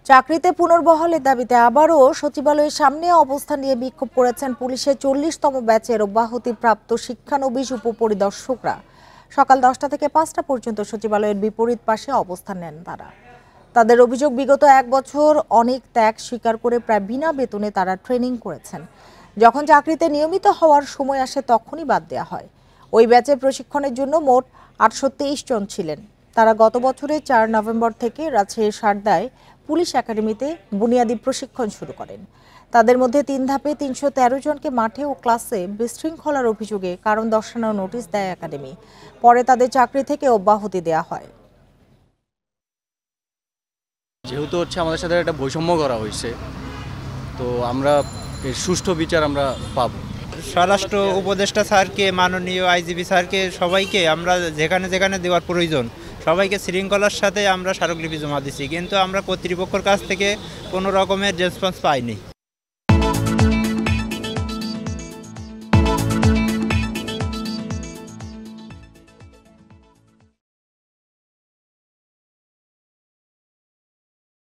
চাকরিতে পুনর্বহালের দাবিতে আবারও সচিবালয়ের সামনে অবস্থান নিয়ে বিক্ষোভ করেছেন পুলিশের 40তম ব্যাচের অব্যাহতিপ্রাপ্ত শিক্ষানবিশ উপপরিদর্শকরা। সকাল 10টা থেকে 5টা পর্যন্ত সচিবালয়ের বিপরীত পাশে অবস্থান নেন তারা। তাদের অভিযোগ, বিগত 1 বছর অনেক ত্যাগ স্বীকার করে প্রায় বিনা বেতনে তারা ট্রেনিং করেছেন। যখন চাকরিতে নিয়মিত হওয়ার সময় আসে তখনই বাদ দেওয়া হয়। ওই ব্যাচের প্রশিক্ষণের জন্য মোট 823 জন ছিলেন। তারা গত বছরের 4 নভেম্বর থেকে রাজশাহীর সারদায় পুলিশ একাডেমিতে বুনিয়াদী প্রশিক্ষণ শুরু করেন। তাদের মধ্যে 3 ধাপে 313 জনকে মাঠে ও ক্লাসে বিশৃঙ্খলার অভিযোগে কারণ দর্শানোর নোটিশ দেয় একাডেমি। পরে তাদের চাকরি থেকে অব্যাহতি দেওয়া হয়। যেহেতু আমাদের সাথে একটা বৈষম্য করা হয়েছে, তো আমরা এর সুষ্ঠু বিচার আমরা পাব। স্বরাষ্ট্র উপদেষ্টা স্যারকে, মাননীয় আইজিপি স্যারকে, সবাইকে আমরা যেখানে যেখানে দেওয়ার প্রয়োজন সবাইকে শৃঙ্খলার সাথে আমরা স্মারকলিপি জমা দিচ্ছি, কিন্তু আমরা কর্তৃপক্ষের কাছ থেকে কোনো রকমের রেসপন্স পাইনি।